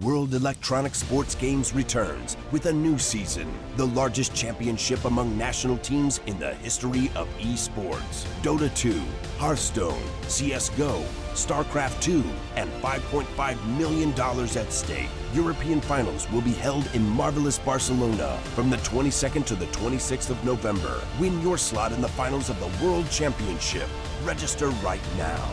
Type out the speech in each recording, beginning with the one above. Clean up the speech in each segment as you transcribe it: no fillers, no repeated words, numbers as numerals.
World Electronic Sports Games returns with a new season, the largest championship among national teams in the history of esports. Dota 2, Hearthstone, CSGO, StarCraft 2, and $5.5 million at stake. European finals will be held in marvelous Barcelona from the 22nd to the 26th of November. Win your slot in the finals of the World Championship. Register right now.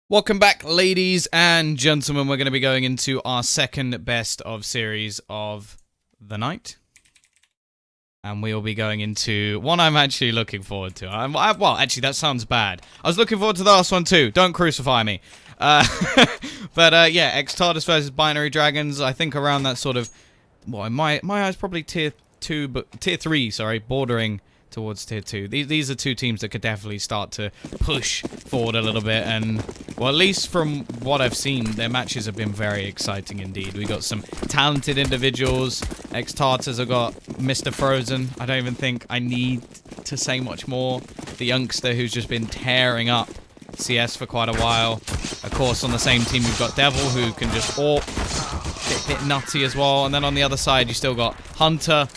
Welcome back, ladies and gentlemen. We're going to be going into our second best of series of the night. And we will be going into one I'm actually looking forward to. Well, actually, that sounds bad. I was looking forward to the last one too. Don't crucify me. Yeah, eXtatus versus Binary Dragons. I think around that sort of, well, in my eyes, probably tier 3, sorry, bordering towards tier 2. These are two teams that could definitely start to push forward a little bit, and well, at least from what I've seen, their matches have been very exciting indeed. We got some talented individuals. eXtatus have got Mr. Frozen. I don't even think I need to say much more. The youngster who's just been tearing up CS for quite a while. Of course, on the same team, you've got Devil, who can just AWP, bit nutty as well. And then on the other side, you still got Hunter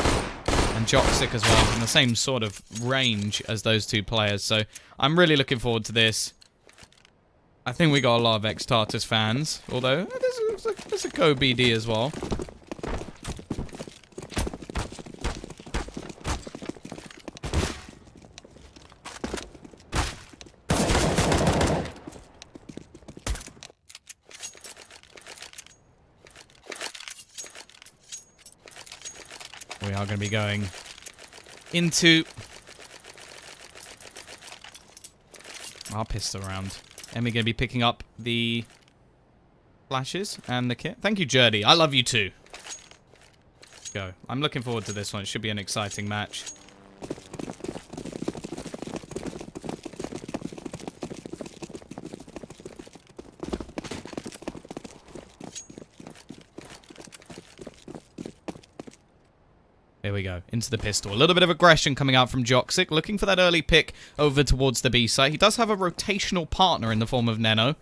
and Joxic as well, in the same sort of range as those two players. So I'm really looking forward to this. I think we got a lot of eXtatus fans, although there's a Go BD as well. We are going to be going into our pistol round. And we're going to be picking up the flashes and the kit. Thank you, Jerdy. I love you too. Go. I'm looking forward to this one. It should be an exciting match. Here we go, into the pistol. A little bit of aggression coming out from Joxic, looking for that early pick over towards the B site. He does have a rotational partner in the form of Neno.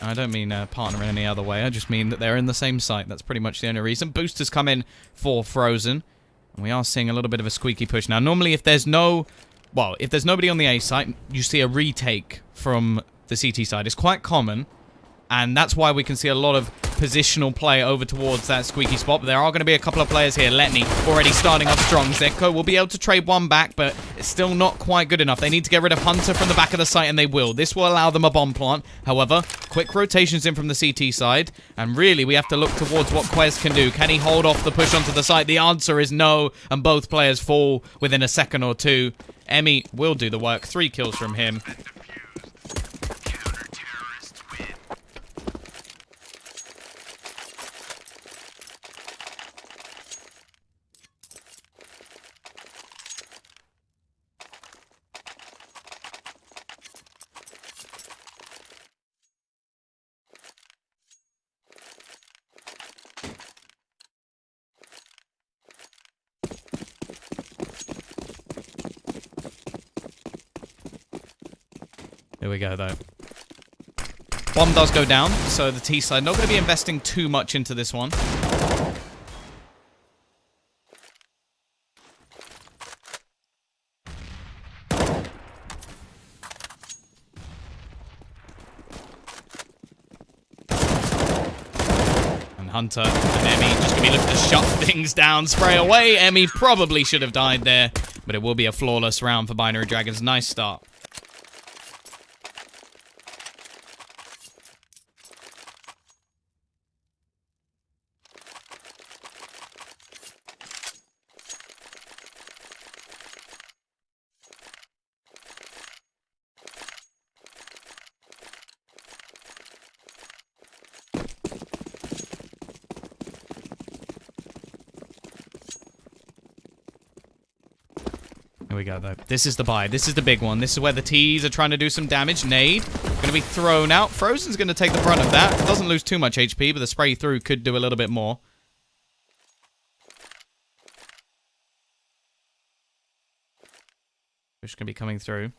I don't mean partner in any other way, I just mean that they're in the same site. That's pretty much the only reason. Boosters come in for Frozen. And we are seeing a little bit of a squeaky push. Now, normally if there's nobody on the A site, you see a retake from the CT side. It's quite common. And that's why we can see a lot of positional play over towards that squeaky spot. But there are going to be a couple of players here. Letney already starting off strong. Zeko will be able to trade one back, but it's still not quite good enough. They need to get rid of Hunter from the back of the site, and they will. This will allow them a bomb plant. However, quick rotations in from the CT side. And really, we have to look towards what Quez can do. Can he hold off the push onto the site? The answer is no, and both players fall within a second or two. Emmy will do the work. 3 kills from him. Here we go, though. Bomb does go down, so the T side not going to be investing too much into this one. And Hunter and Emmy just going to be looking to shut things down, spray away. Emmy probably should have died there, but it will be a flawless round for Binary Dragons. Nice start. we go, though. This is the buy. This is the big one. This is where the T's are trying to do some damage. Nade. Going to be thrown out. Frozen's going to take the brunt of that. Doesn't lose too much HP, but the spray through could do a little bit more. Push going to be coming through.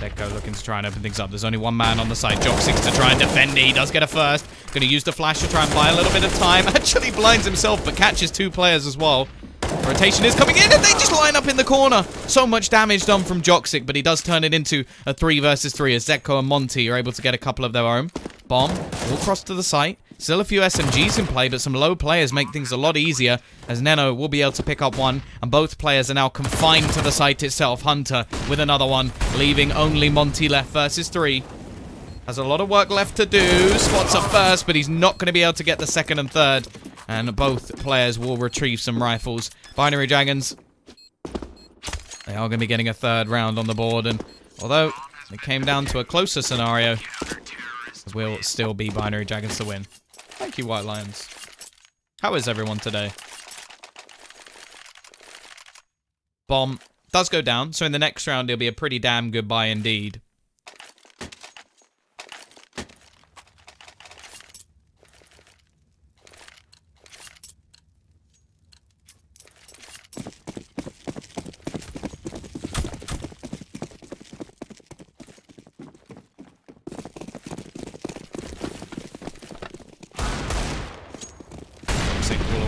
Deco looking to try and open things up. There's only one man on the side. Jock6 to try and defend it. He does get a first. Going to use the flash to try and buy a little bit of time. Actually blinds himself, but catches 2 players as well. Rotation is coming in, and they just line up in the corner. So much damage done from Jock6, but he does turn it into a 3 versus 3 as Zeko and Monty are able to get a couple of their own. Bomb, all cross to the site. Still a few SMGs in play, but some low players make things a lot easier, as Neno will be able to pick up one, and both players are now confined to the site itself. Hunter with another one, leaving only Monty left versus 3. Has a lot of work left to do. Spots a first, but he's not going to be able to get the second and third. And both players will retrieve some rifles. Binary Dragons, they are going to be getting a third round on the board, and although it came down to a closer scenario, it will still be Binary Dragons to win. Thank you, White Lions. How is everyone today? Bomb does go down, so in the next round it'll be a pretty damn good buy indeed.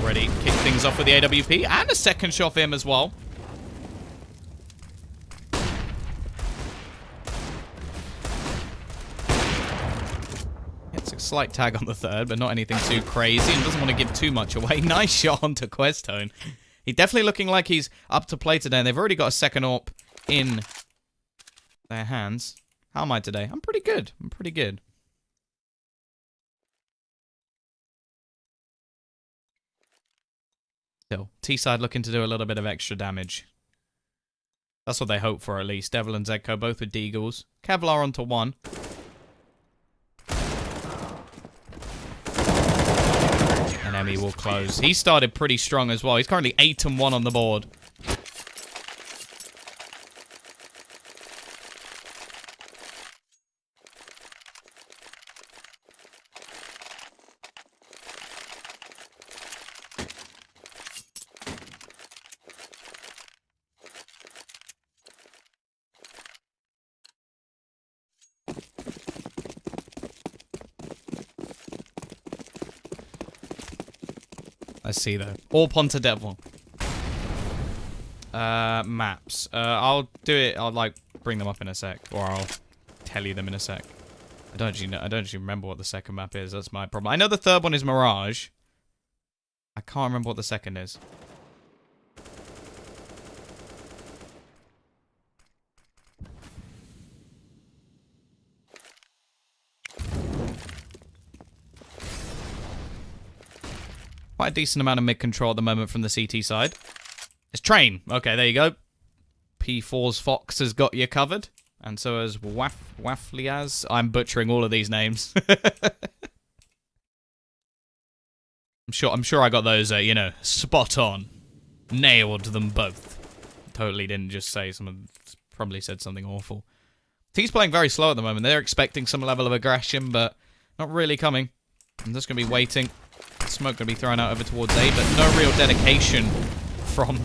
Already kick things off with the AWP, and a second shot for him as well. Gets a slight tag on the third, but not anything too crazy, and doesn't want to give too much away. Nice shot onto Questone. He's definitely looking like he's up to play today, and they've already got a second AWP in their hands. How am I today? I'm pretty good. I'm pretty good. Still, T-side looking to do a little bit of extra damage. That's what they hope for, at least. Devil and Zeko both with Deagles. Kevlar onto 1. And Emmy will close. He started pretty strong as well. He's currently 8-1 on the board. Let's see, though. All Ponta Devil. Maps. I'll do it. I'll, like, bring them up in a sec. Or I'll tell you them in a sec. I don't actually remember what the second map is. That's my problem. I know the third one is Mirage. I can't remember what the second is. Quite a decent amount of mid-control at the moment from the CT side. It's Train. Okay, there you go. P4's Fox has got you covered. And so has Wafliaz. I'm butchering all of these names. I'm sure I got those, you know, spot on. Nailed them both. Totally didn't just say someone probably said something awful. T's playing very slow at the moment. They're expecting some level of aggression, but not really coming. I'm just going to be waiting. Smoke going to be thrown out over towards A, but no real dedication from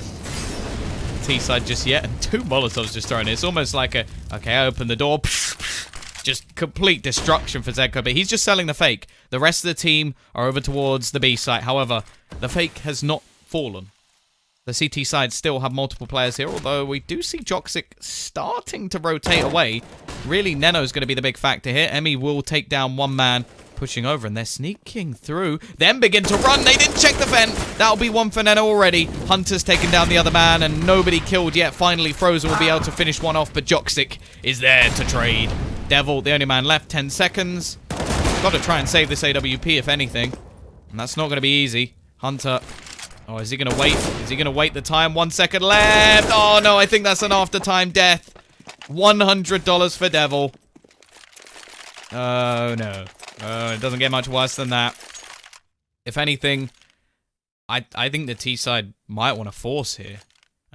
T-side just yet. And 2 Molotovs just thrown in. It's almost like a, okay, I open the door. Just complete destruction for Zeko, but he's just selling the fake. The rest of the team are over towards the B site. However, the fake has not fallen. The CT side still have multiple players here, although we do see Jock6 starting to rotate away. Really, Neno's going to be the big factor here. Emmy will take down one man, pushing over, and they're sneaking through. Then begin to run. They didn't check the vent. That'll be one for Neno already. Hunter's taken down the other man, and nobody killed yet. Finally, Frozen will be able to finish one off, but Jock6 is there to trade. Devil, the only man left, 10 seconds. Got to try and save this AWP, if anything. And that's not going to be easy. Hunter. Oh, is he going to wait? Is he going to wait the time? 1 second left. Oh, no, I think that's an after-time death. $100 for Devil. Oh, no. It doesn't get much worse than that. If anything, I think the T-side might want to force here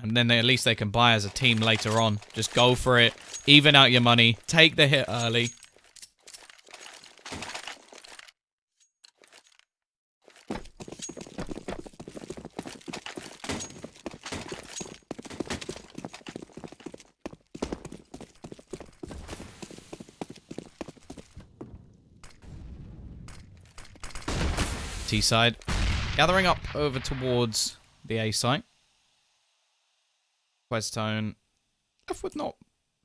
And then at least they can buy as a team later on. Just go for it. Even out your money. Take the hit early. T side. Gathering up over towards the A site. Questone left with not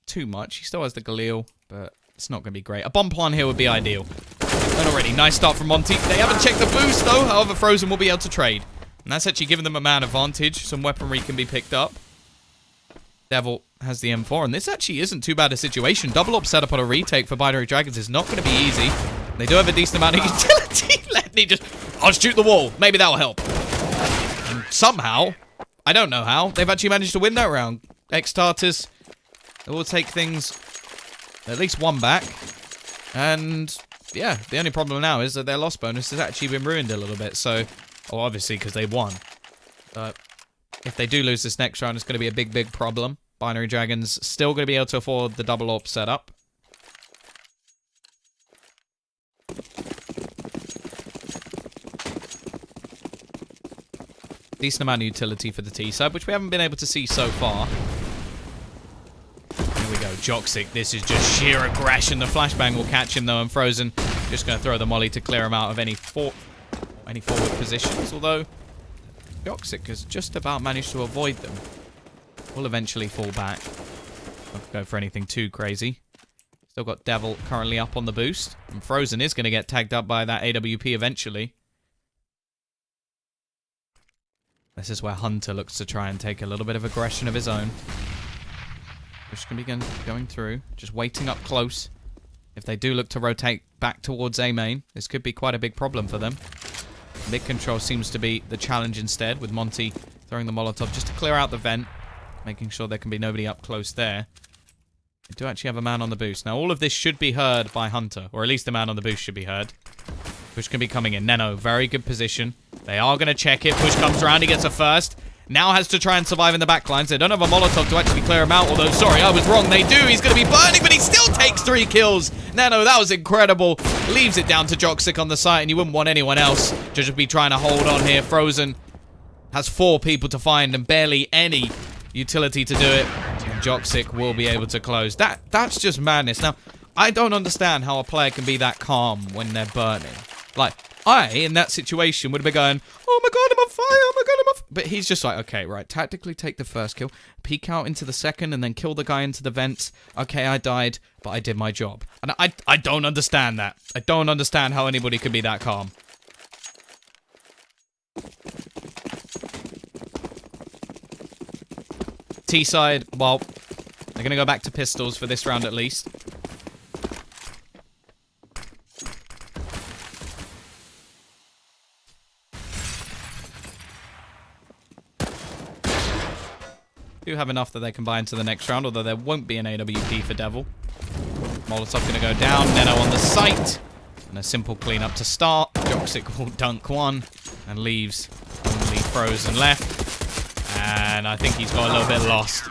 too much. He still has the Galil, but it's not going to be great. A bomb plant here would be ideal. And already, nice start from Monty. They haven't checked the boost, though. However, Frozen will be able to trade. And that's actually giving them a man advantage. Some weaponry can be picked up. Devil has the M4, and this actually isn't too bad a situation. Double up setup on a retake for Binary Dragons is not going to be easy. They do have a decent amount of utility. Let me just... I'll shoot the wall. Maybe that'll help. And somehow... I don't know how. They've actually managed to win that round. eXtatus will take things at least one back. And, yeah, the only problem now is that their loss bonus has actually been ruined a little bit. So, well, obviously, because they won. But if they do lose this next round, it's going to be a big, big problem. Binary Dragons still going to be able to afford the double AWP setup. Decent amount of utility for the T side, which we haven't been able to see so far. Here we go, Joxic. This is just sheer aggression. The flashbang will catch him though, and Frozen just going to throw the molly to clear him out of any forward positions. Although Joxic has just about managed to avoid them. Will eventually fall back. Not go for anything too crazy. Still got Devil currently up on the boost, and Frozen is going to get tagged up by that AWP eventually. This is where Hunter looks to try and take a little bit of aggression of his own. Just going to be going through, just waiting up close. If they do look to rotate back towards A main, this could be quite a big problem for them. Mid control seems to be the challenge instead, with Monty throwing the Molotov just to clear out the vent, making sure there can be nobody up close there. They do actually have a man on the boost. Now, all of this should be heard by Hunter, or at least the man on the boost should be heard. Push can be coming in. Neno, very good position. They are going to check it. Push comes around. He gets a first. Now has to try and survive in the backlines. They don't have a Molotov to actually clear him out. Although, sorry, I was wrong. They do. He's going to be burning, but he still takes 3 kills. Nano, that was incredible. Leaves it down to Joxic on the site, and you wouldn't want anyone else to just be trying to hold on here. Frozen has 4 people to find and barely any utility to do it. And Joxic will be able to close. That's just madness. Now, I don't understand how a player can be that calm when they're burning. Like, I, in that situation, would have been going, oh my god, I'm on fire, oh my god, I'm on fire. But he's just like, okay, right, tactically take the first kill, peek out into the second, and then kill the guy into the vents. Okay, I died, but I did my job. And I don't understand that. I don't understand how anybody could be that calm. T-side, well, they're going to go back to pistols for this round at least. Do have enough that they can buy into the next round, although there won't be an AWP for Devil. Molotov going to go down. Neno on the site. And a simple cleanup to start. Joxic will dunk one and leaves only Frozen left. And I think he's got a little bit lost.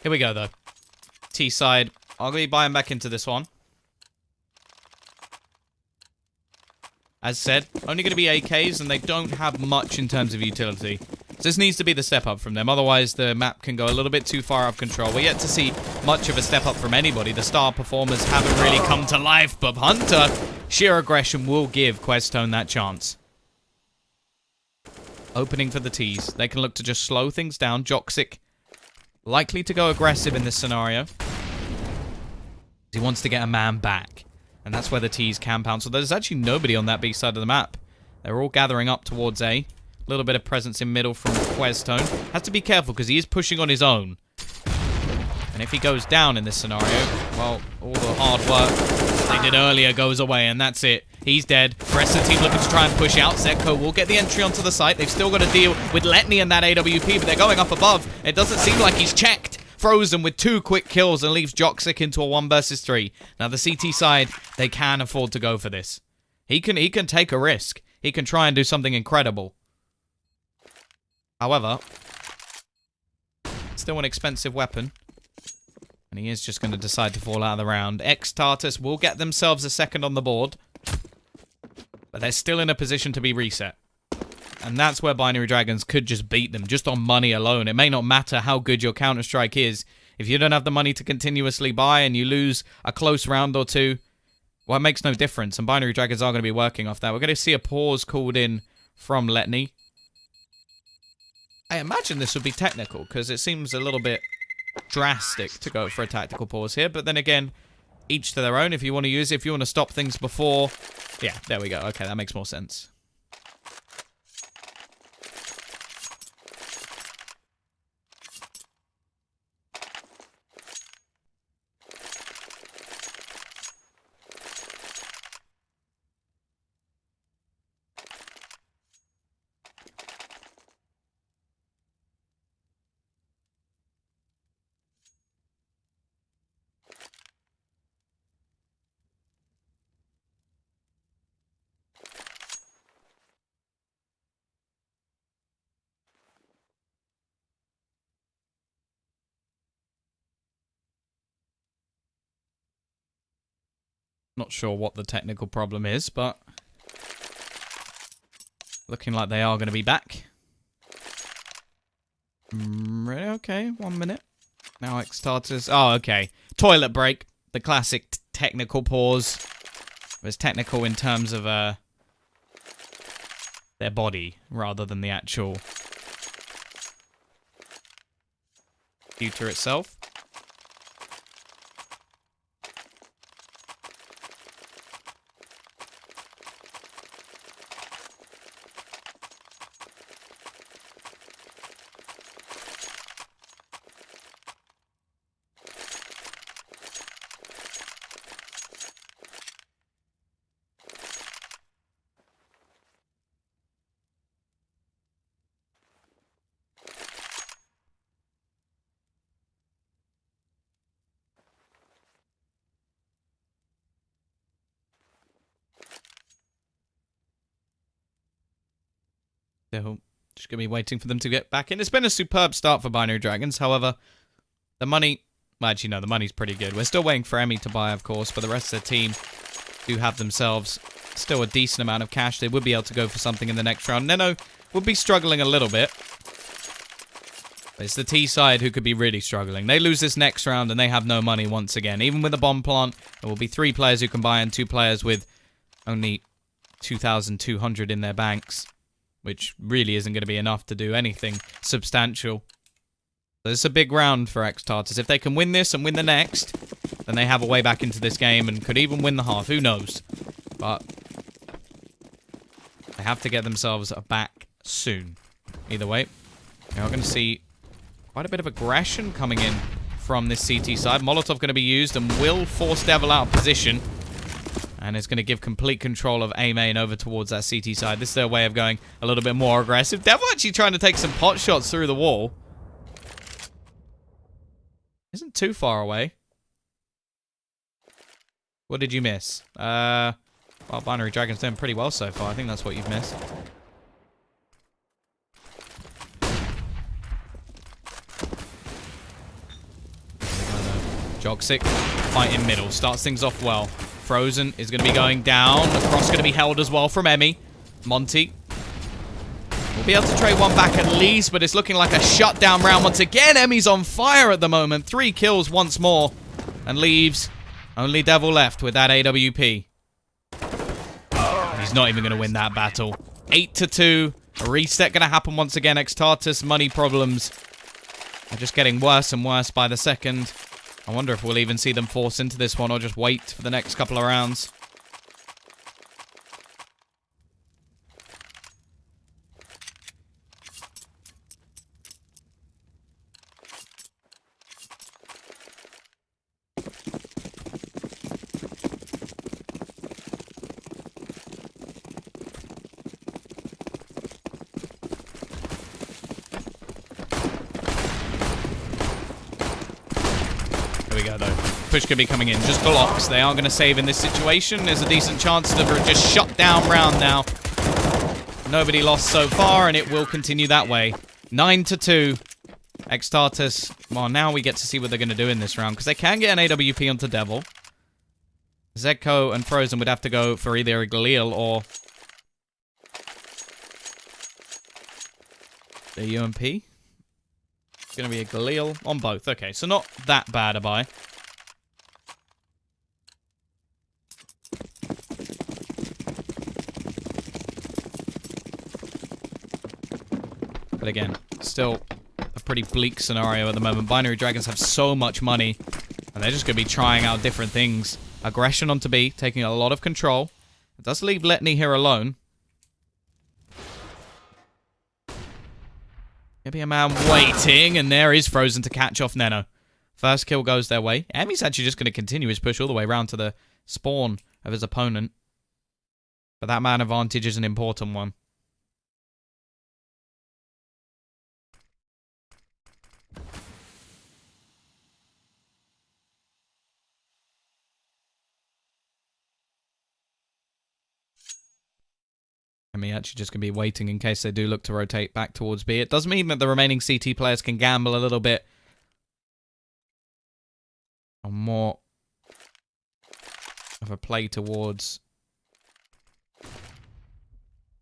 Here we go, though. T-side. I'll be buying back into this one. As said, only going to be AKs, and they don't have much in terms of utility. So this needs to be the step up from them. Otherwise, the map can go a little bit too far out of control. We're yet to see much of a step up from anybody. The star performers haven't really come to life, but Hunter, sheer aggression will give Questone that chance. Opening for the T's. They can look to just slow things down. Joxic likely to go aggressive in this scenario. He wants to get a man back. And that's where the T's camp out. So there's actually nobody on that B side of the map. They're all gathering up towards A. A little bit of presence in middle from Questone. Has to be careful because he is pushing on his own. And if he goes down in this scenario, well, all the hard work they did earlier goes away, and that's it. He's dead. The rest of the team looking to try and push out. Zeko will get the entry onto the site. They've still got to deal with Letney and that AWP, but they're going up above. It doesn't seem like he's checked. Frozen with 2 quick kills and leaves Joksic into a 1 versus 3. Now the CT side, they can afford to go for this. He can take a risk. He can try and do something incredible. However, still an expensive weapon. And he is just going to decide to fall out of the round. eXtatus will get themselves a second on the board. But they're still in a position to be reset. And that's where Binary Dragons could just beat them, just on money alone. It may not matter how good your Counter-Strike is. If you don't have the money to continuously buy and you lose a close round or two, well, it makes no difference. And Binary Dragons are going to be working off that. We're going to see a pause called in from Letney. I imagine this would be technical, because it seems a little bit drastic to go for a tactical pause here. But then again, each to their own. If you want to use it, if you want to stop things before... Yeah, there we go. Okay, that makes more sense. Not sure what the technical problem is, but looking like they are going to be back. Okay, 1 minute. Now eXtatus. Oh, okay. Toilet break. The classic technical pause. It was technical in terms of their body rather than the actual computer itself. So, just going to be waiting for them to get back in. It's been a superb start for Binary Dragons. However, the money... Well, actually, no, the money's pretty good. We're still waiting for Emmy to buy, of course, but the rest of the team do have themselves still a decent amount of cash. They would be able to go for something in the next round. Neno would be struggling a little bit. But it's the T side who could be really struggling. They lose this next round and they have no money once again. Even with a bomb plant, there will be 3 players who can buy and 2 players with only 2,200 in their banks, which really isn't going to be enough to do anything substantial. So this is a big round for eXtatus. If they can win this and win the next, then they have a way back into this game and could even win the half. Who knows? But they have to get themselves back soon. Either way, we are going to see quite a bit of aggression coming in from this CT side. Molotov going to be used and will force Devil out of position. And it's going to give complete control of A main over towards that CT side. This is their way of going a little bit more aggressive. Devil actually trying to take some pot shots through the wall. Isn't too far away. What did you miss? Well, Binary Dragon's doing pretty well so far. I think that's what you've missed. Joksic, fight in middle. Starts things off well. Frozen is going to be going down. The cross going to be held as well from Emmy. Monty will be able to trade one back at least, but it's looking like a shutdown round once again. Emmy's on fire at the moment. 3 kills once more. And leaves only Devil left with that AWP. He's not even going to win that battle. 8-2. A reset going to happen once again. eXtatus money problems are just getting worse and worse by the second. I wonder if we'll even see them force into this one or just wait for the next couple of rounds. go, though. Push could be coming in. Just blocks. They aren't going to save in this situation. There's a decent chance that they're just shut down round now. Nobody lost so far, and it will continue that way. 9-2. eXtatus. Well, now we get to see what they're going to do in this round, because they can get an AWP onto Devil. Zedco and Frozen would have to go for either a Galil or the UMP. It's going to be a Galil on both. Okay, so not that bad a buy. But again, still a pretty bleak scenario at the moment. Binary Dragons have so much money, and they're just going to be trying out different things. Aggression onto B, taking a lot of control. It does leave Letney here alone. Maybe a man waiting, and there is Frozen to catch off Neno. First kill goes their way. Emmy's actually just going to continue his push all the way around to the spawn of his opponent. But that man advantage is an important one. Emmy actually just going to be waiting in case they do look to rotate back towards B. It does mean that the remaining CT players can gamble a little bit on more of a play towards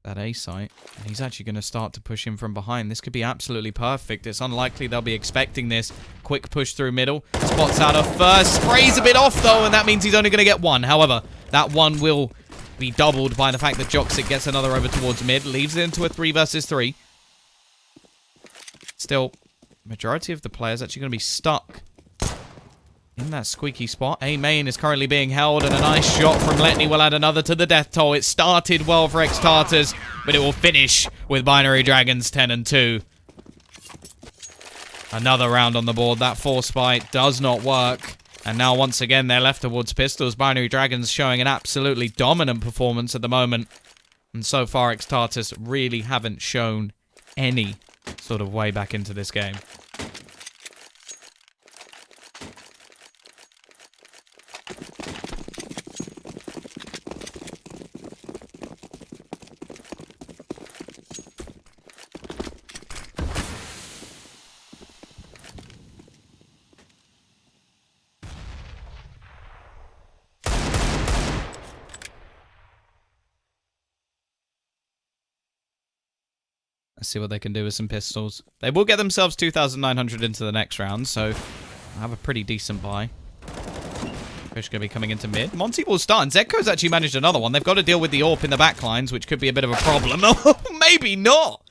that A site. And he's actually going to start to push in from behind. This could be absolutely perfect. It's unlikely they'll be expecting this. Quick push through middle. Spots out of first. Sprays a bit off though, and that means he's only going to get one. However, that one will be doubled by the fact that Joxic gets another over towards mid. Leaves it into a 3 versus 3. Still, majority of the players actually going to be stuck in that squeaky spot. A main is currently being held, and a nice shot from Letney will add another to the death toll. It started well for eXtatus, but it will finish with Binary Dragons 10-2. Another round on the board. That force fight does not work. And now, once again, they're left towards pistols. Binary Dragons showing an absolutely dominant performance at the moment. And so far, eXtatus really haven't shown any sort of way back into this game. Let's see what they can do with some pistols. They will get themselves 2,900 into the next round, so I have a pretty decent buy. Push going to be coming into mid. Monty will start, and Zedco's actually managed another one. They've got to deal with the AWP in the backlines, which could be a bit of a problem. Oh, maybe not.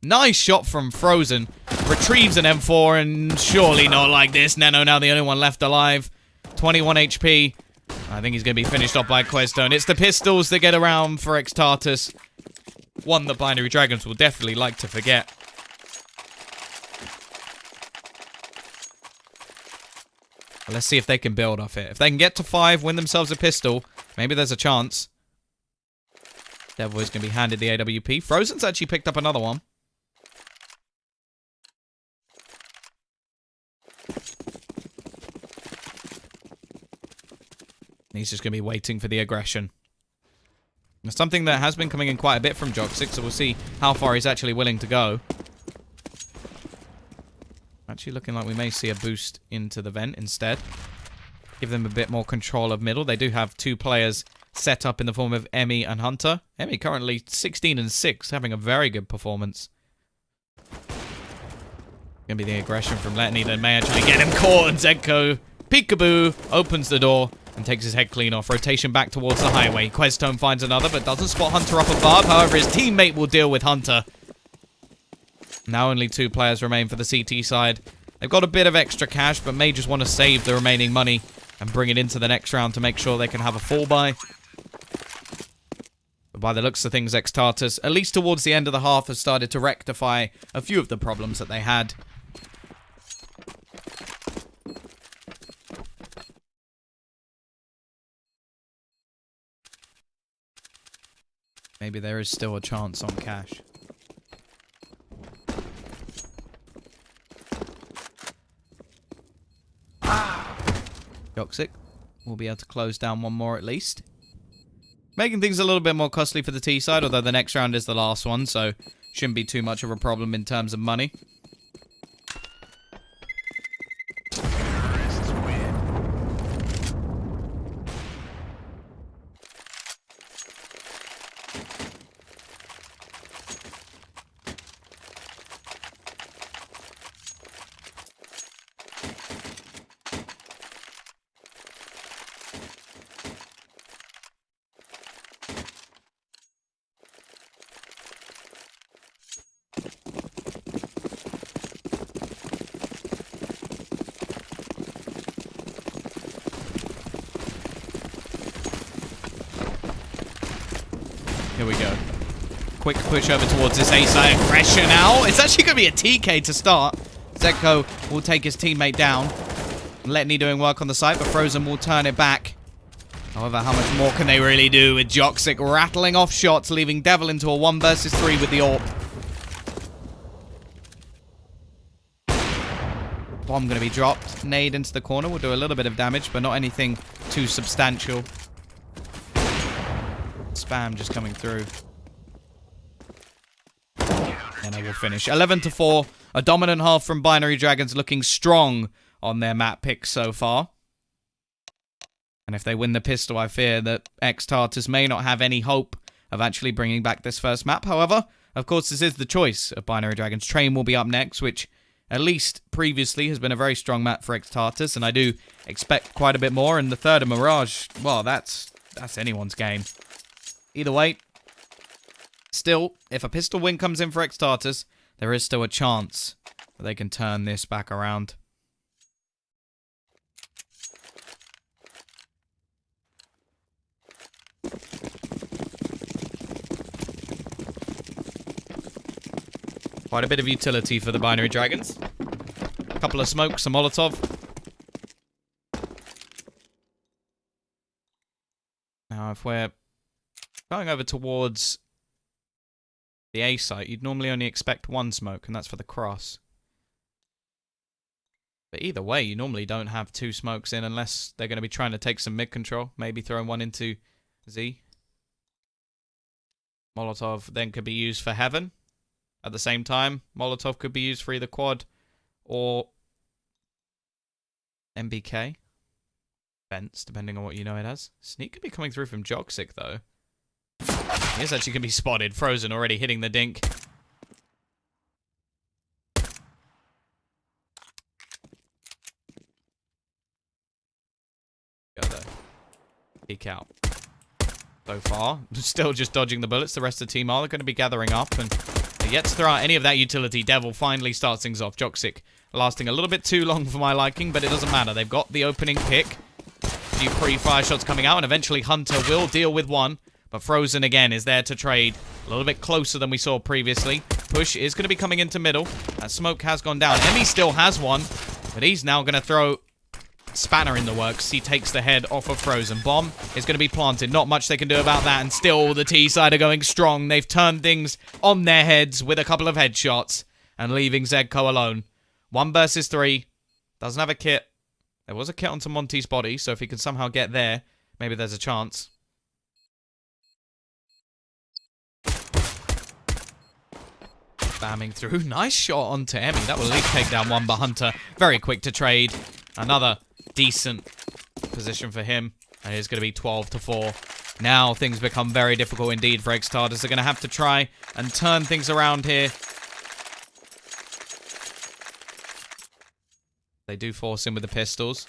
Nice shot from Frozen. Retrieves an M4, and surely not like this. Neno now the only one left alive. 21 HP. I think he's going to be finished off by Questone. It's the pistols that get around for eXtatus. One that Binary Dragons will definitely like to forget. Let's see if they can build off it. If they can get to 5, win themselves a pistol, maybe there's a chance. Devil is going to be handed the AWP. Frozen's actually picked up another one. He's just going to be waiting for the aggression. Something that has been coming in quite a bit from Joxic, so we'll see how far he's actually willing to go. Actually looking like we may see a boost into the vent instead. Give them a bit more control of middle. They do have 2 players set up in the form of Emmy and Hunter. Emmy currently 16-6, having a very good performance. Gonna be the aggression from Letney that may actually get him caught, and Zedco, peekaboo, opens the door and takes his head clean off. Rotation back towards the highway. Questone finds another, but doesn't spot Hunter up above. However, his teammate will deal with Hunter. Now only 2 players remain for the CT side. They've got a bit of extra cash, but may just want to save the remaining money and bring it into the next round to make sure they can have a full buy. But by the looks of things, eXtatus, at least towards the end of the half, has started to rectify a few of the problems that they had. Maybe there is still a chance on cash. Joxic will be able to close down one more at least. Making things a little bit more costly for the T side, although the next round is the last one, so shouldn't be too much of a problem in terms of money. Here we go. Quick push over towards this A-side aggression now. It's actually going to be a TK to start. Zedko will take his teammate down. Letney doing work on the side, but Frozen will turn it back. However, how much more can they really do with Joxic rattling off shots, leaving Devil into a 1 versus 3 with the AWP. Bomb going to be dropped. Nade into the corner will do a little bit of damage, but not anything too substantial. Spam just coming through. And I will finish. 11-4. A dominant half from Binary Dragons, looking strong on their map picks so far. And if they win the pistol, I fear that eXtatus may not have any hope of actually bringing back this first map. However, of course, this is the choice of Binary Dragons. Train will be up next, which at least previously has been a very strong map for eXtatus, and I do expect quite a bit more. And the third of Mirage, well, that's anyone's game. Either way, still, if a pistol win comes in for eXtatus, there is still a chance that they can turn this back around. Quite a bit of utility for the Binary Dragons. A couple of smokes, a Molotov. Now, if we're going over towards the A site, you'd normally only expect one smoke, and that's for the cross. But either way, you normally don't have two smokes in unless they're going to be trying to take some mid control. Maybe throwing one into Z. Molotov then could be used for Heaven. At the same time, Molotov could be used for either quad or MBK. Fence, depending on what you know it as. Sneak could be coming through from Joxic, though. He is actually going to be spotted. Frozen already hitting the dink. Go there. Peek out. So far, still just dodging the bullets. The rest of the team are going to be gathering up, and they're yet to throw out any of that utility. Devil finally starts things off. Joxic lasting a little bit too long for my liking, but it doesn't matter. They've got the opening pick. A few pre-fire shots coming out, and eventually Hunter will deal with one. But Frozen, again, is there to trade. A little bit closer than we saw previously. Push is going to be coming into middle. That smoke has gone down. Emmy still has one. But he's now going to throw Spanner in the works. He takes the head off of Frozen. Bomb is going to be planted. Not much they can do about that. And still the T-side are going strong. They've turned things on their heads with a couple of headshots. And leaving Zedko alone. 1 versus 3. Doesn't have a kit. There was a kit onto Monty's body. So if he can somehow get there, maybe there's a chance. Spamming through. Nice shot onto Emmy. That will at least take down one, but Hunter very quick to trade. Another decent position for him. And it's going to be 12-4. Now things become very difficult indeed for eXtatus. They're going to have to try and turn things around here. They do force him with the pistols.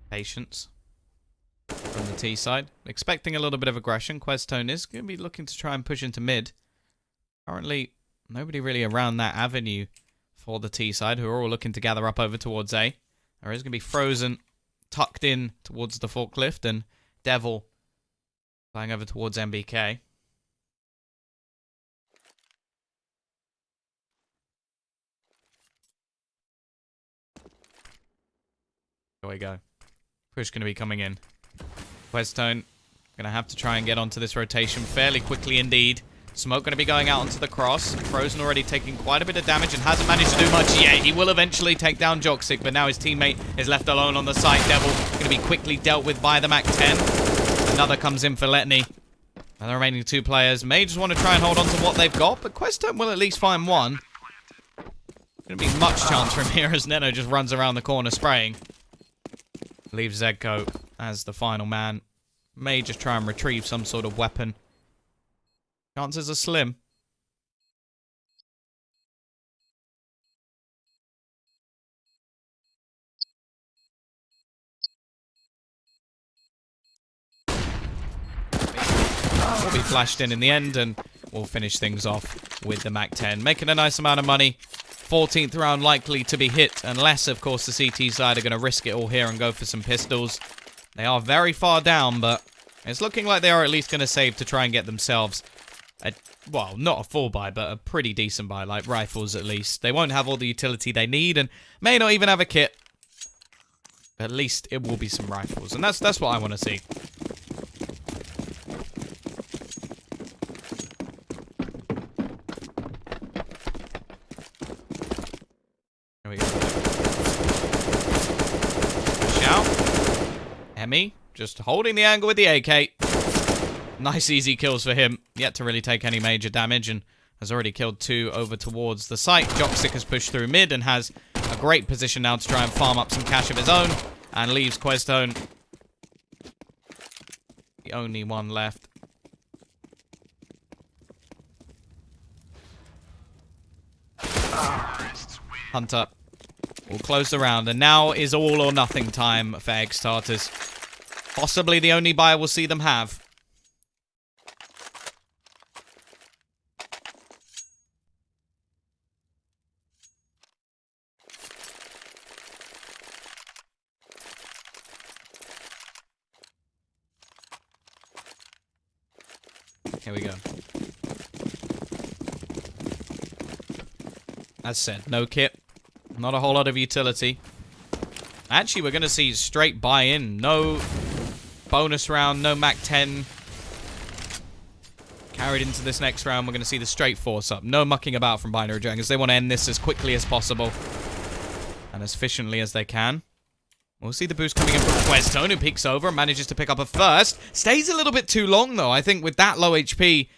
Patience from the T side. Expecting a little bit of aggression. Questone is going to be looking to try and push into mid. Currently, nobody really around that avenue for the T side, who are all looking to gather up over towards A. There is going to be Frozen tucked in towards the forklift, and Devil flying over towards MBK. There we go. Push going to be coming in. Questone going to have to try and get onto this rotation fairly quickly indeed. Smoke going to be going out onto the cross. Frozen already taking quite a bit of damage and hasn't managed to do much yet. He will eventually take down Joxic, but now his teammate is left alone on the site. Devil going to be quickly dealt with by the MAC-10. Another comes in for Letney. And the remaining two players may just want to try and hold on to what they've got, but Questone will at least find one. Going to be much chance from here as Neno just runs around the corner spraying. Leaves Zegko as the final man. May just try and retrieve some sort of weapon. Chances are slim. Will be flashed in the end, and we'll finish things off with the MAC-10. Making a nice amount of money. 14th round likely to be hit, unless, of course, the CT side are going to risk it all here and go for some pistols. They are very far down, but it's looking like they are at least going to save to try and get themselves a, well, not a full buy, but a pretty decent buy, like rifles at least. They won't have all the utility they need, and may not even have a kit. At least it will be some rifles, and that's what I want to see. There we go. Push out. Emmy just holding the angle with the AK. Nice easy kills for him. Yet to really take any major damage, and has already killed two over towards the site. Joxic has pushed through mid and has a great position now to try and farm up some cash of his own. And leaves Questone the only one left. Hunter will close the round, and now is all or nothing time for eXtatus. Possibly the only buy we'll see them have. Here we go. As said, no kit. Not a whole lot of utility. Actually, we're going to see straight buy-in. No bonus round, no MAC-10. Carried into this next round, we're going to see the straight force up. No mucking about from Binary Dragons. They want to end this as quickly as possible. And as efficiently as they can. We'll see the boost coming in from Questone, who peeks over and manages to pick up a first. Stays a little bit too long, though. I think with that low HP,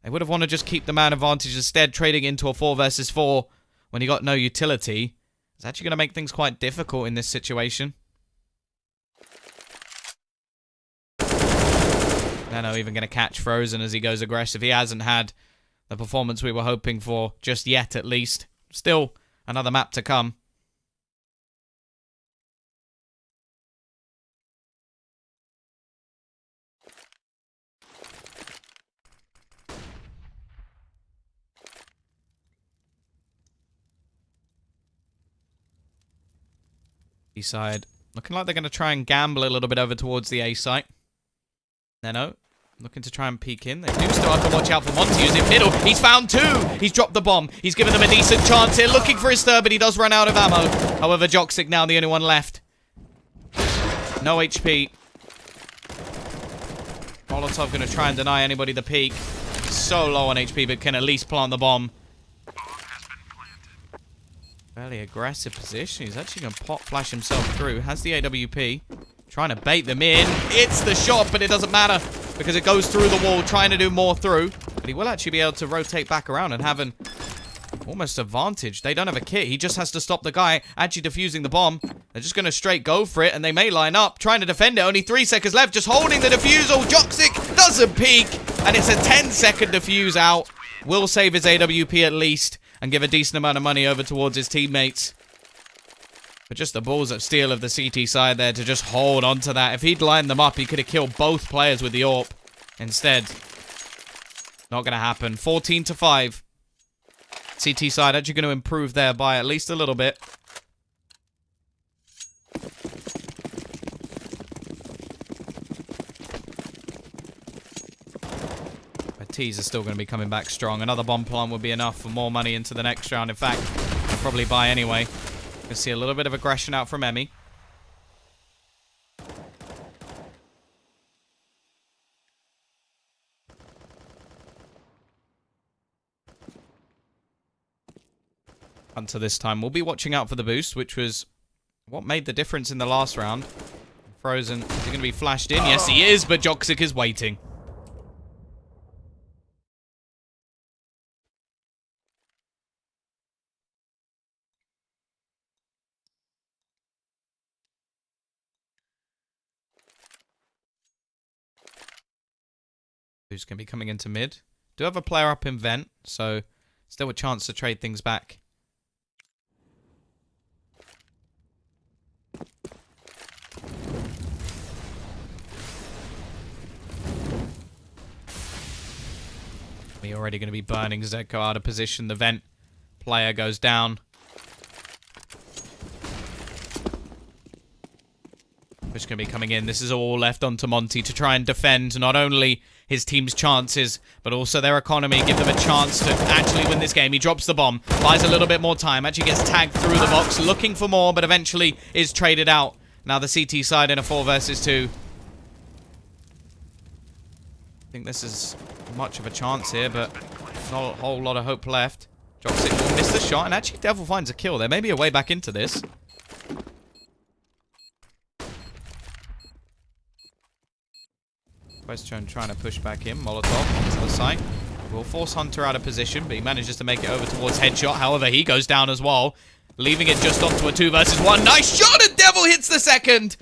they would have wanted to just keep the man advantage instead, trading into a 4 versus 4 when he got no utility. It's actually going to make things quite difficult in this situation. Nano even going to catch Frozen as he goes aggressive. He hasn't had the performance we were hoping for just yet, at least. Still, another map to come. Side looking like they're going to try and gamble a little bit over towards the A site. Neno looking to try and peek in. They do still have to watch out for Monty, who's in middle. He's found two. He's dropped the bomb. He's given them a decent chance here, looking for his third, but he does run out of ammo. However, Joxic now the only one left. No HP. Molotov going to try and deny anybody the peek. So low on HP, but can at least plant the bomb. Fairly aggressive position. He's actually going to pop flash himself through. Has the AWP. Trying to bait them in. It's the shot, but it doesn't matter because it goes through the wall, trying to do more through. But he will actually be able to rotate back around and have an almost advantage. They don't have a kit. He just has to stop the guy actually defusing the bomb. They're just going to straight go for it, and they may line up, trying to defend it. Only 3 seconds left, just holding the defusal. Joxic doesn't peek, and it's a 10-second defuse out. Will save his AWP at least and give a decent amount of money over towards his teammates. But just the balls of steel of the CT side there to just hold on to that. If he'd lined them up, he could have killed both players with the AWP. Instead, not going to happen. 14-5. CT side actually going to improve there by at least a little bit. T's are still going to be coming back strong. Another bomb plant would be enough for more money into the next round. In fact, I'll probably buy anyway. You'll see a little bit of aggression out from Emmy. Hunter this time will be watching out for the boost, which was what made the difference in the last round. Frozen, is he going to be flashed in? Yes, he is, but Joxic is waiting. Who's going to be coming into mid? Do have a player up in vent, so still a chance to trade things back. We're already going to be burning Zedko out of position. The vent player goes down. Push going to be coming in. This is all left onto Monty to try and defend not only his team's chances, but also their economy. Give them a chance to actually win this game. He drops the bomb, buys a little bit more time, actually gets tagged through the box, looking for more, but eventually is traded out. Now the CT side in a 4 versus 2. I think this is much of a chance here, but not a whole lot of hope left. Drops it, will miss the shot, and actually Devil finds a kill. There may be a way back into this. Question trying to push back in. Molotov onto the site. Will force Hunter out of position, but he manages to make it over towards Headshot. However, he goes down as well, leaving it just onto a 2 versus 1. Nice shot, and Devil hits the second.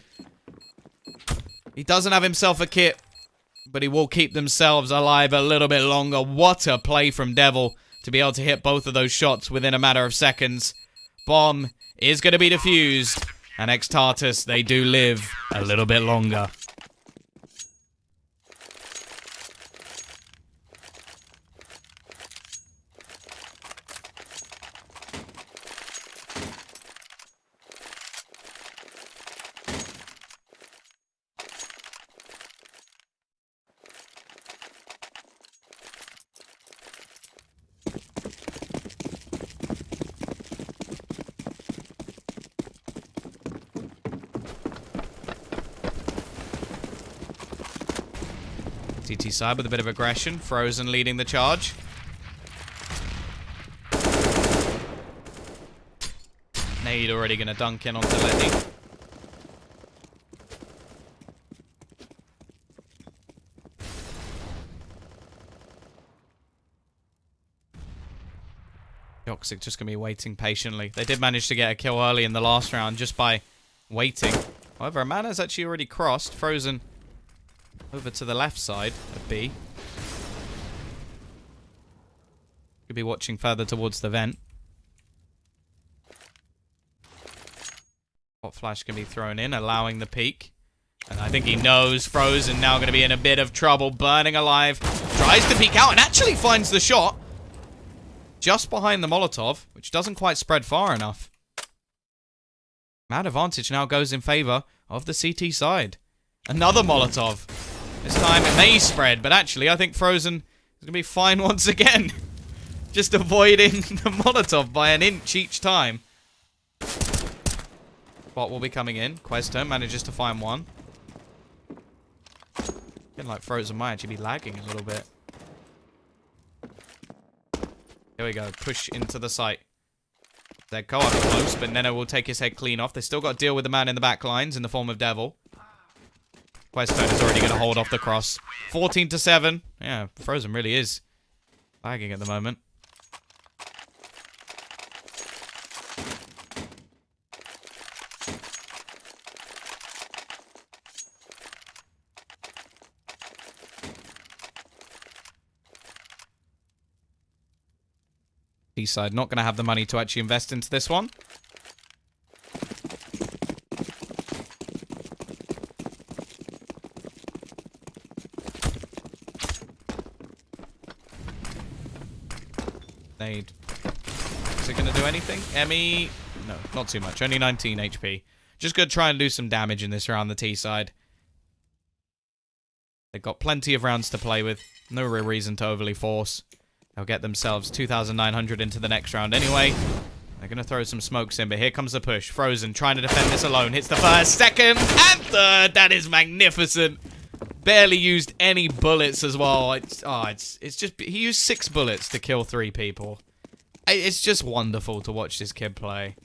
He doesn't have himself a kit, but he will keep themselves alive a little bit longer. What a play from Devil to be able to hit both of those shots within a matter of seconds. Bomb is going to be defused, and eXtatus, they do live a little bit longer. CT side with a bit of aggression. Frozen leading the charge. Nade already going to dunk in onto Letty. Joxic just going to be waiting patiently. They did manage to get a kill early in the last round just by waiting. However, a man has actually already crossed. Frozen over to the left side of B. Could be watching further towards the vent. Hot flash can be thrown in, allowing the peek. And I think he knows Frozen now going to be in a bit of trouble. Burning alive. Tries to peek out and actually finds the shot. Just behind the Molotov, which doesn't quite spread far enough. Mad advantage now goes in favor of the CT side. Another Molotov. This time it may spread, but actually I think Frozen is going to be fine once again. Just avoiding the Molotov by an inch each time. Bot will be coming in. Questo manages to find one. Feeling like Frozen might actually be lagging a little bit. Here we go. Push into the site. They're go up close, but Neno will take his head clean off. They still got to deal with the man in the back lines in the form of Devil. Questone is already going to hold off the cross. 14-7. Yeah, Frozen really is lagging at the moment. B-side not going to have the money to actually invest into this one. Nade Is it going to do anything? Emmy? No, not too much. Only 19 HP. Just going to try and do some damage in this round, the T side. They've got plenty of rounds to play with. No real reason to overly force. They'll get themselves 2,900 into the next round anyway. They're going to throw some smokes in, but here comes the push. Frozen trying to defend this alone. Hits the first, second, and third. That is magnificent. Barely used any bullets as well. It's just... He used 6 bullets to kill 3 people. It's just wonderful to watch this kid play.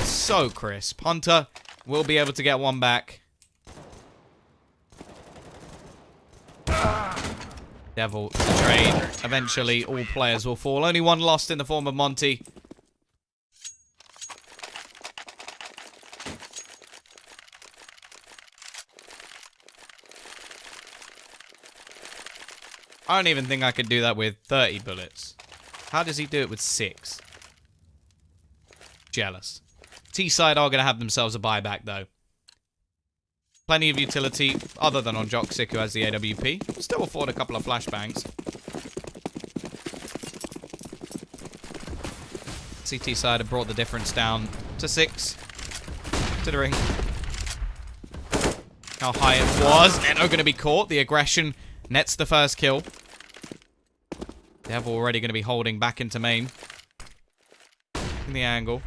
So crisp. Hunter will be able to get one back. Devil to trade. Eventually, all players will fall. Only one lost in the form of Monty. I don't even think I could do that with 30 bullets. How does he do it with 6? Jealous. T-side are going to have themselves a buyback, though. Plenty of utility, other than on Joxic, who has the AWP. Still afford a couple of flashbangs. CT side have brought the difference down to 6. Considering how high it was. They're not going to be caught. The aggression nets the first kill. They're already going to be holding back into main. In the angle.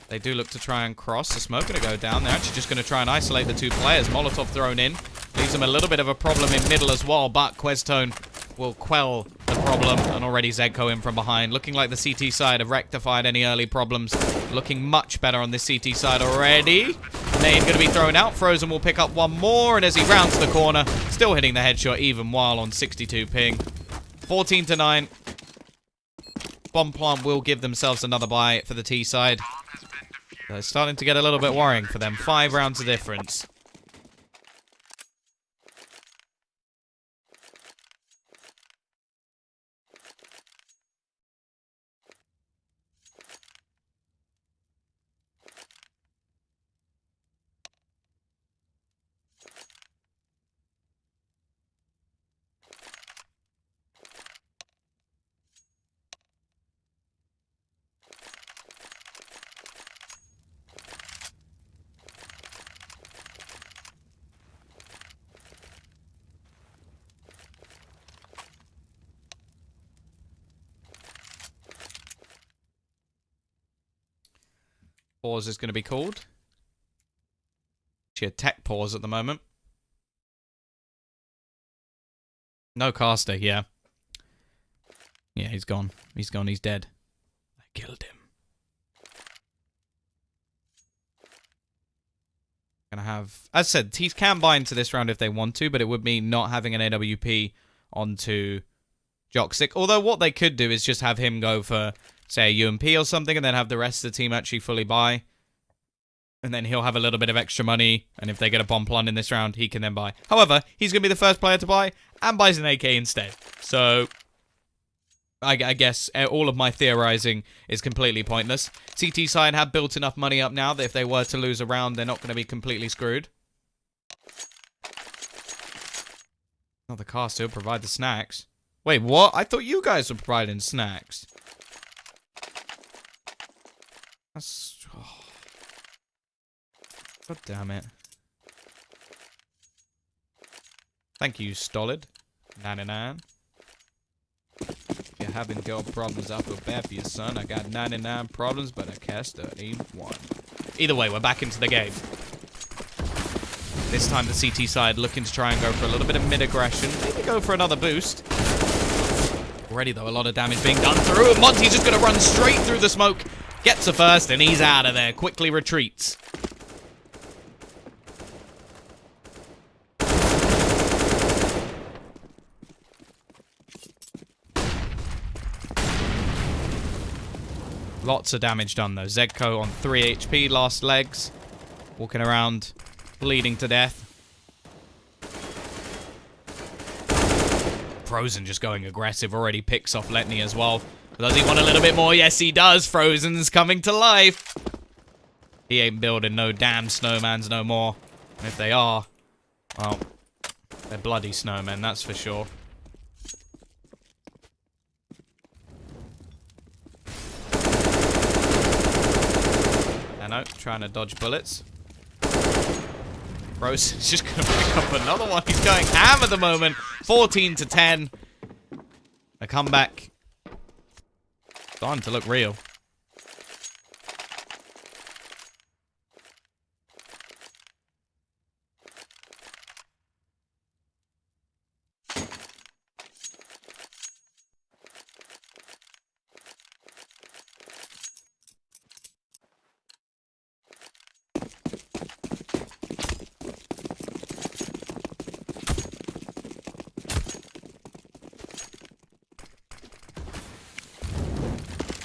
They do look to try and cross. The smoke going to go down. They're actually just going to try and isolate the 2 players. Molotov thrown in. Leaves them a little bit of a problem in middle as well. But Questone will quell the problem. And already Zegko in from behind. Looking like the CT side have rectified any early problems. Looking much better on this CT side already. Nade going to be thrown out. Frozen will pick up one more. And as he rounds the corner, still hitting the headshot even while on 62 ping. 14 to 9. Bomb plant will give themselves another buy for the T side. They're starting to get a little bit worrying for them. 5 rounds of difference. Pause is going to be called. Actually, a tech pause at the moment. No caster, yeah. Yeah, he's gone. He's gone, he's dead. I killed him. Gonna have... As I said, Teeth can buy into this round if they want to, but it would mean not having an AWP onto Joxic. Although what they could do is just have him go for... say a UMP or something, and then have the rest of the team actually fully buy. And then he'll have a little bit of extra money, and if they get a bomb plant in this round, he can then buy. However, he's going to be the first player to buy, and buys an AK instead. So, I guess all of my theorizing is completely pointless. CT side have built enough money up now that if they were to lose a round, they're not going to be completely screwed. Oh, the caster will provide the snacks. Wait, what? I thought you guys were providing snacks. That's... Oh. God damn it. Thank you, Stolid. 99. If you're having girl problems, I feel bad for your son. I got 99 problems, but I cast 31. Either way, we're back into the game. This time the CT side looking to try and go for a little bit of mid-aggression. Maybe go for another boost. Already, though, a lot of damage being done through. And Monty's just going to run straight through the smoke. Gets a first, and he's out of there. Quickly retreats. Lots of damage done, though. Zegko on 3 HP, last legs. Walking around, bleeding to death. Frozen just going aggressive. Already picks off Letney as well. Does he want a little bit more? Yes, he does. Frozen's coming to life. He ain't building no damn snowmans no more. And if they are, well, they're bloody snowmen, that's for sure. No, trying to dodge bullets. Rose is just going to pick up another one. He's going ham at the moment. 14 to 10. A comeback. Starting to look real.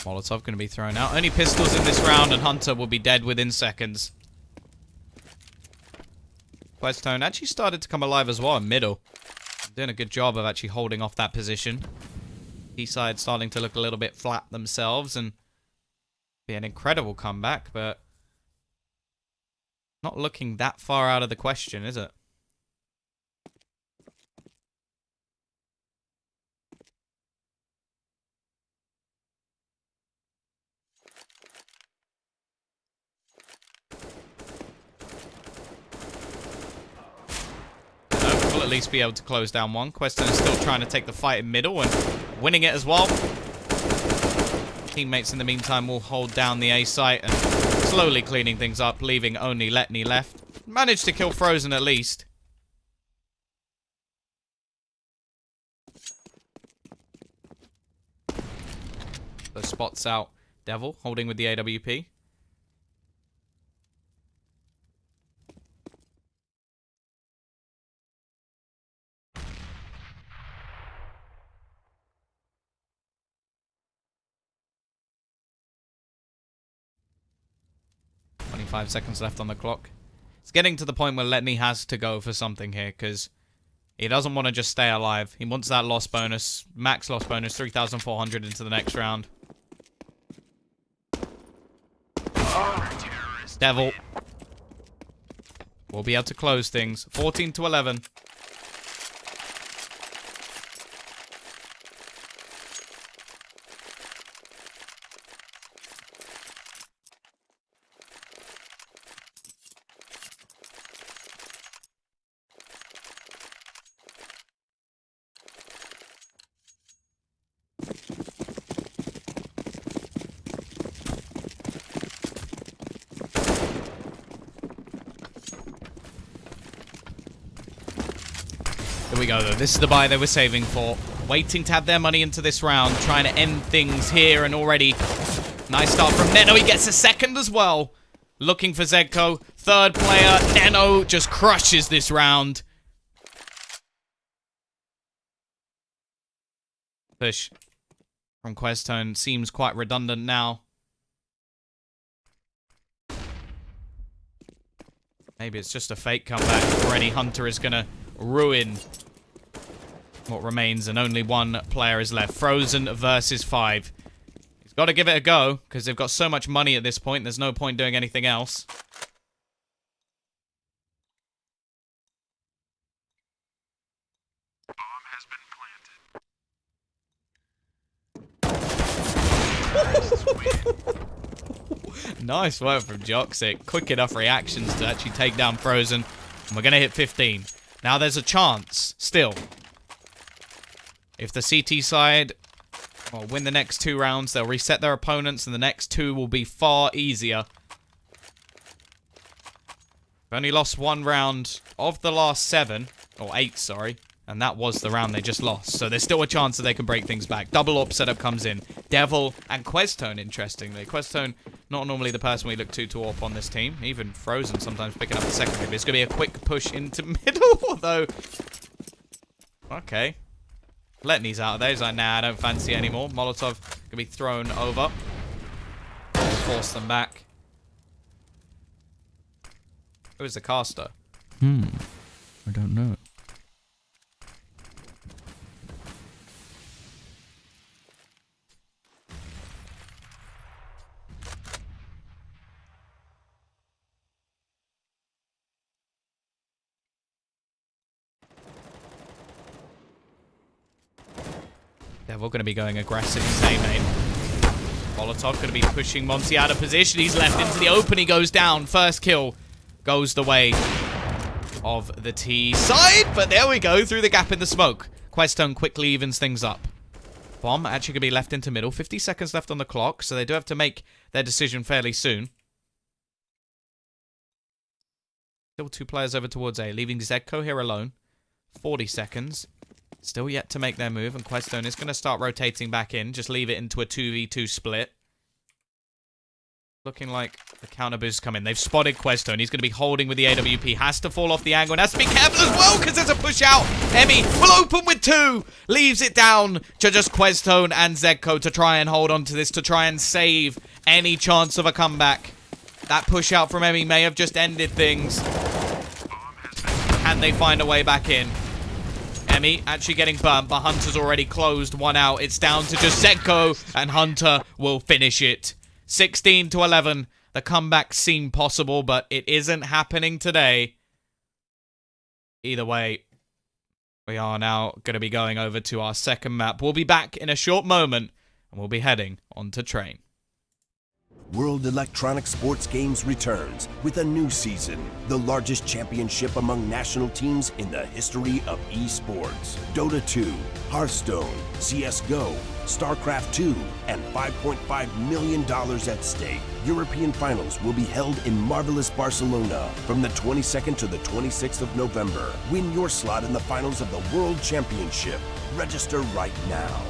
Molotov going to be thrown out. Only pistols in this round, and Hunter will be dead within seconds. Questone actually started to come alive as well in middle. Doing a good job of actually holding off that position. T-side starting to look a little bit flat themselves, and be an incredible comeback, but not looking that far out of the question, is it? We'll at least be able to close down one. Queston is still trying to take the fight in middle and winning it as well. Teammates in the meantime will hold down the A site and slowly cleaning things up, leaving only Letney left. Managed to kill Frozen at least. So spots out Devil, holding with the AWP. Five seconds left on the clock. It's getting to the point where Letney has to go for something here, because he doesn't want to just stay alive. He wants that loss bonus, max loss bonus, 3,400 into the next round. Devil will be able to close things. 14 to 11. Here we go, though. This is the buy they were saving for. Waiting to have their money into this round. Trying to end things here, and already nice start from Neno. He gets a second as well. Looking for Zedko. Third player. Neno just crushes this round. Push from Questone seems quite redundant now. Maybe it's just a fake comeback. Already Hunter is going to ruin what remains, and only one player is left. Frozen versus 5. He's got to give it a go, because they've got so much money at this point. There's no point doing anything else. Nice work from Joxic. Quick enough reactions to actually take down Frozen. And we're going to hit 15. Now there's a chance, still. If the CT side will win the next 2 rounds, they'll reset their opponents, and the next 2 will be far easier. They've only lost 1 round of the last 7, or 8, sorry. And that was the round they just lost. So there's still a chance that they can break things back. Double up setup comes in. Devil and Questone, interestingly. Questone, not normally the person we look to AWP on this team. Even Frozen sometimes picking up the secondary. But it's going to be a quick push into middle, although... Okay. Letney's out of there. He's like, nah, I don't fancy it anymore. Molotov going to be thrown over. Force them back. Who is the caster? I don't know. Yeah, we're going to be going aggressive in A main. Molotov going to be pushing Monty out of position. He's left into the open. He goes down. First kill goes the way of the T side. But there we go, through the gap in the smoke. Questone quickly evens things up. Bomb actually going to be left into middle. 50 seconds left on the clock, so they do have to make their decision fairly soon. Still 2 players over towards A, leaving Zedko here alone. 40 seconds. Still yet to make their move, and Questone is going to start rotating back in. Just leave it into a 2v2 split. Looking like the counter boosts come in. They've spotted Questone. He's going to be holding with the AWP. Has to fall off the angle and has to be careful as well because there's a push out. Emmy will open with 2. Leaves it down to just Questone and Zedko to try and hold on to this, to try and save any chance of a comeback. That push out from Emmy may have just ended things. Can they find a way back in? Emmy actually getting burnt, but Hunter's already closed one out. It's down to just Zedko, and Hunter will finish it. 16 to 11. The comeback seemed possible, but it isn't happening today. Either way, we are now going to be going over to our second map. We'll be back in a short moment, and we'll be heading onto Train. World Electronic Sports Games returns with a new season, the largest championship among national teams in the history of esports. Dota 2, Hearthstone, CSGO, StarCraft 2, and $5.5 million at stake. European finals will be held in marvelous Barcelona from the 22nd to the 26th of November. Win your slot in the finals of the World Championship. Register right now.